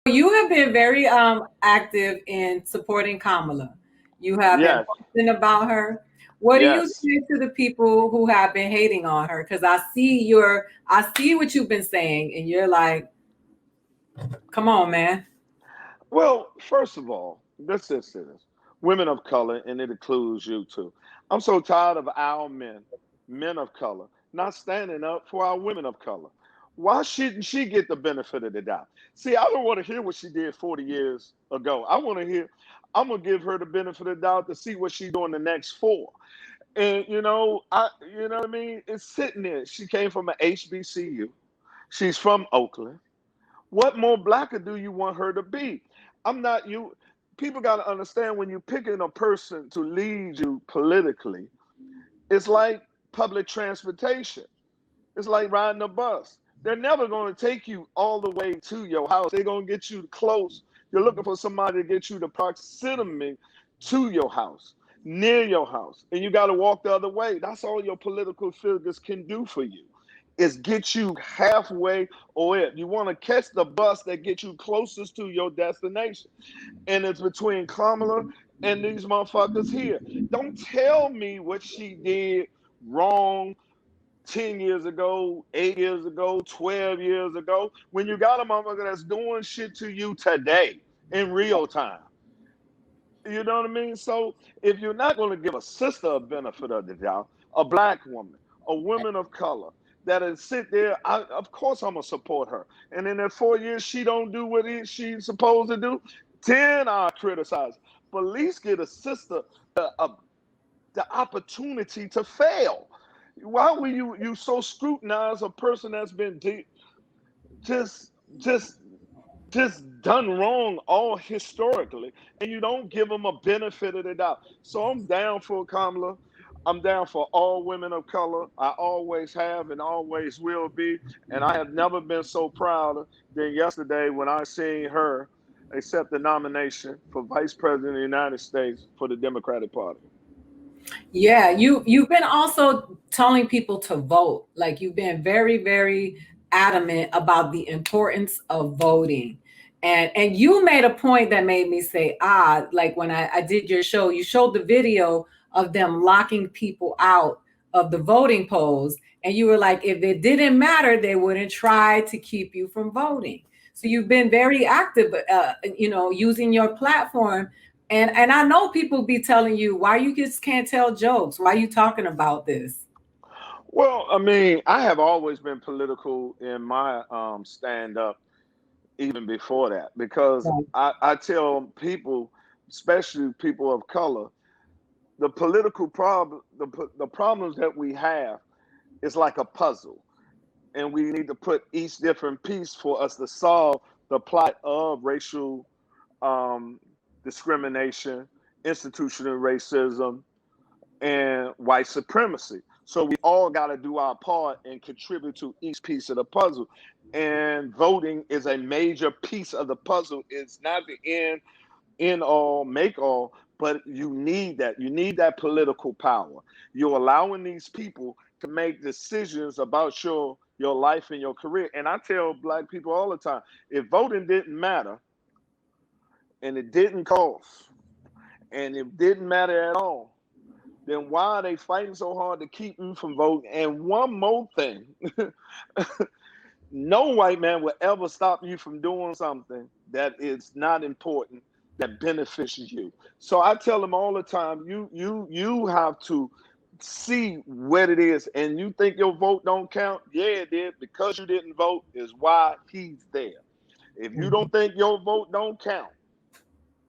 You have been very active in supporting Kamala. You have been Yes, posting about her. What do you yes. say to the people who have been hating on her? Because I see what you've been saying, and you're like, come on, man. Well, first of all, let's just say this. Women of color, and it includes you too. I'm so tired of our men of color, not standing up for our women of color. Why shouldn't she get the benefit of the doubt? See, I don't want to hear what she did 40 years ago. I'm going to give her the benefit of the doubt to see what she's doing the next four. And, you know what I mean? It's sitting there. She came from an HBCU. She's from Oakland. What more blacker do you want her to be? I'm not you. People got to understand when you're picking a person to lead you politically, it's like public transportation. It's like riding a bus. They're never going to take you all the way to your house. They're going to get you close. You're looking for somebody to get you the proximity to your house, near your house. And you got to walk the other way. That's all your political figures can do for you is get you halfway or if you want to catch the bus that gets you closest to your destination. And it's between Kamala and these motherfuckers here. Don't tell me what she did wrong 10 years ago, 8 years ago, 12 years ago, when you got a motherfucker that's doing shit to you today in real time. You know what I mean? So if you're not going to give a sister a benefit of the doubt, a black woman, a woman of color, that'll sit there, of course I'm going to support her. And in that 4 years, she don't do what she's supposed to do, 10 I criticize. But at least get a sister the, uh, the opportunity to fail. Why will you so scrutinize a person that's been just just just done wrong all historically, and you don't give them a benefit of the doubt? So I'm down for Kamala. I'm down for all women of color. I always have and always will be. And I have never been so proud than yesterday when I seen her accept the nomination for Vice President of the United States for the Democratic Party. Yeah, you've been also telling people to vote. Like you've been very, very adamant about the importance of voting. And you made a point that made me say, like when I did your show, you showed the video of them locking people out of the voting polls. And you were like, if it didn't matter, they wouldn't try to keep you from voting. So you've been very active, using your platform, and I know people be telling you why you just can't tell jokes. Why you talking about this? Well, I mean, I have always been political in my stand up, even before that, because Right. I tell people, especially people of color, the political problem, the problems that we have is like a puzzle, and we need to put each different piece for us to solve the plot of racial um, discrimination, institutional racism, and white supremacy. So we all got to do our part and contribute to each piece of the puzzle. And voting is a major piece of the puzzle. It's not the end all, make all, but you need that. You need that political power. You're allowing these people to make decisions about your life and your career. And I tell black people all the time, if voting didn't matter and it didn't cost and it didn't matter at all, then why are they fighting so hard to keep you from voting? And one more thing, no white man will ever stop you from doing something that is not important, that benefits you. So I tell them all the time, you have to see what it is. And you think your vote don't count? Yeah, it did. Because you didn't vote is why he's there. If you don't think your vote don't count,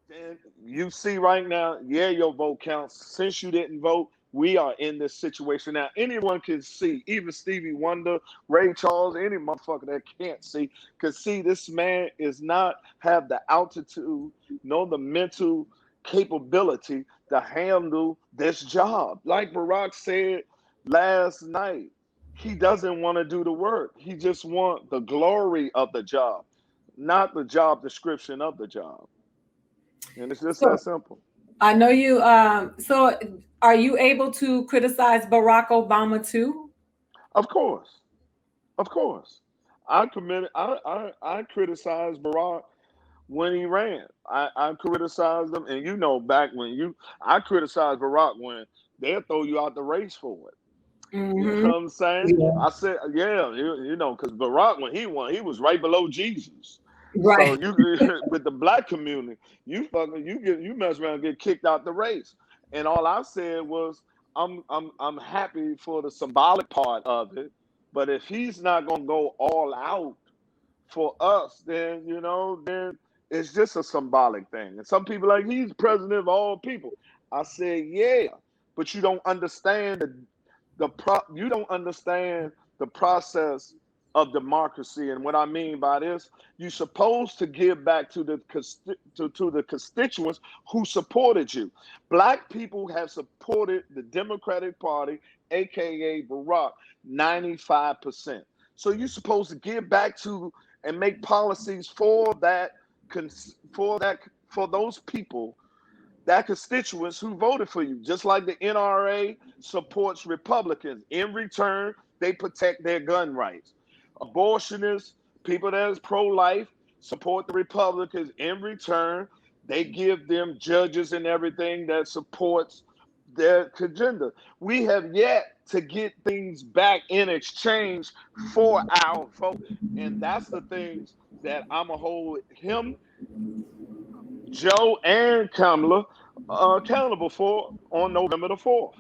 then you see right now, yeah, your vote counts. Since you didn't vote, we are in this situation now. Anyone can see, even Stevie Wonder, Ray Charles, any motherfucker that can't see, can see this man is not have the altitude, nor the mental capability to handle this job. Like Barack said last night, he doesn't want to do the work. He just want the glory of the job, not the job description of the job. And it's just that So simple. I know you. So are you able to criticize Barack Obama too? Of course. Of course. I committed I criticize Barack when he ran. I criticized him, and back when I criticized Barack when they'll throw you out the race for it. You know Mm-hmm. what I'm saying? Yeah. I said, yeah, because Barack, when he won, he was right below Jesus. So Right. you with the black community, you mess around and get kicked out the race. And all I said was, I'm happy for the symbolic part of it, but if he's not gonna go all out for us, then it's just a symbolic thing. And some people like he's president of all people. I said, yeah, but you don't understand you don't understand the process of democracy. And what I mean by this, you're supposed to give back to the constituents who supported you. Black people have supported the Democratic Party, aka Barack, 95%. So you're supposed to give back to and make policies for for those people, that constituents who voted for you. Just like the NRA supports Republicans. In return, they protect their gun rights. Abortionists, people that is pro-life, support the Republicans. In return, they give them judges and everything that supports their agenda. We have yet to get things back in exchange for our vote. And that's the things that I'm going to hold him, Joe, and Kamala accountable for on November the 4th.